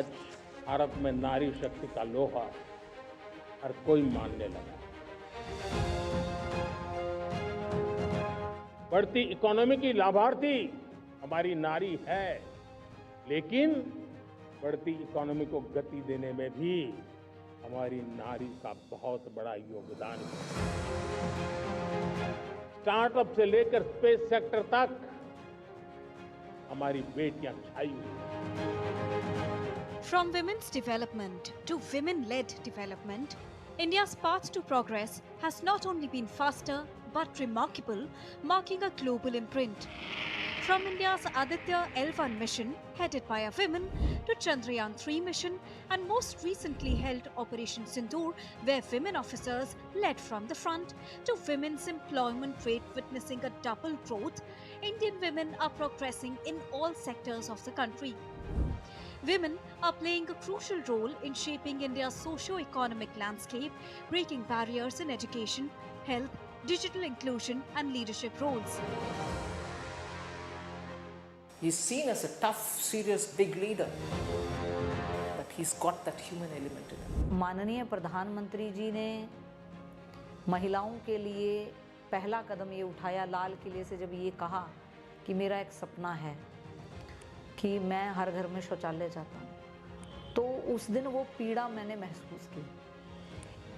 आज भारत में नारी शक्ति का लोहा हर कोई मानने लगा। बढ़ती इकोनॉमी की लाभार्थी हमारी नारी है, लेकिन बढ़ती इकोनॉमी को गति देने में भी हमारी नारी का बहुत बड़ा योगदान है। स्टार्टअप से लेकर स्पेस सेक्टर तक हमारी बेटियां छाई हुई हैं। From women's development to women-led development, India's path to progress has not only been faster but remarkable, marking a global imprint. From India's Aditya L1 mission, headed by a woman, to Chandrayaan-3 mission, and most recently held Operation Sindoor, where women officers led from the front, to women's employment rate witnessing a double growth, Indian women are progressing in all sectors of the country. Women are playing a crucial role in shaping India's socio-economic landscape, breaking barriers in education, health, digital inclusion, and leadership roles. He's seen as a tough, serious, big leader, but he's got that human element in him. माननीय प्रधानमंत्री जी ने महिलाओं के लिए पहला कदम ये उठाया लाल किले से, जब ये कहा कि मेरा एक सपना है कि मैं हर घर में शौचालय चाहता हूँ, तो उस दिन वो पीड़ा मैंने महसूस की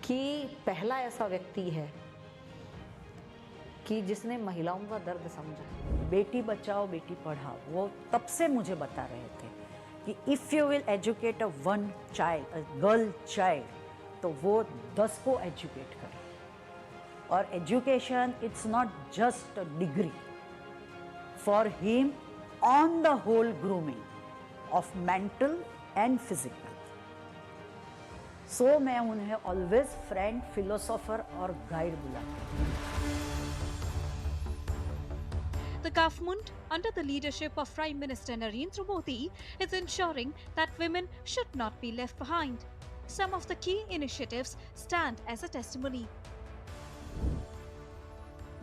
कि पहला ऐसा व्यक्ति है कि जिसने महिलाओं का दर्द समझा। बेटी बचाओ बेटी पढ़ाओ, वो तब से मुझे बता रहे थे कि if you will educate a one child, a girl child, तो वो 10 को एजुकेट करे। और education it's not just a degree, for him on the whole grooming of mental and physical. So मैं उन्हें ऑलवेज फ्रेंड, फिलोसोफर और guide बुलाती हूँ। The government, under the leadership of Prime Minister Narendra Modi, is ensuring that women should not be left behind. Some of the key initiatives stand as a testimony.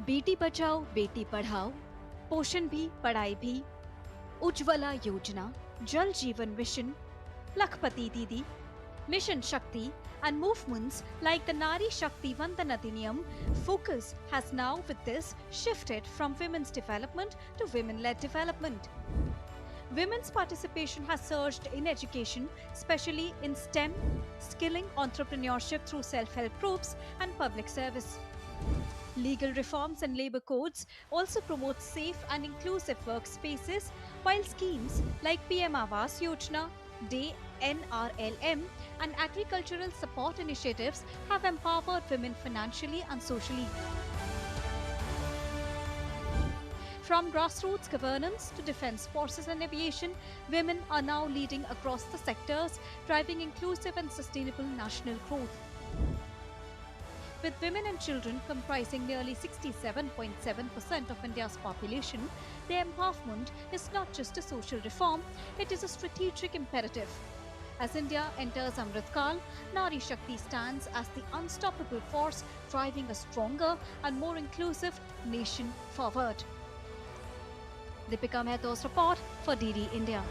Beti Bachao Beti Padhao, पोषण भी पढ़ाई भी, उज्ज्वला योजना, जल जीवन मिशन, लखपति दीदी, Mission Shakti, and movements like the Nari Shakti Vandan Adhiniyam focus has now with this shifted from women's development to women-led development. Women's participation has surged in education, especially in STEM, skilling, entrepreneurship through self-help groups, and public service. Legal reforms and labour codes also promote safe and inclusive workspaces, while schemes like PM Awas Yojana, Day NRLM, and agricultural support initiatives have empowered women financially and socially. From grassroots governance to defence forces and aviation, women are now leading across the sectors, driving inclusive and sustainable national growth. With women and children comprising nearly 67.7% of India's population, their empowerment is not just a social reform, it is a strategic imperative. As India enters Amrit Kal, Nari Shakti stands as the unstoppable force driving a stronger and more inclusive nation forward. Deepika Mehta's report for DD India.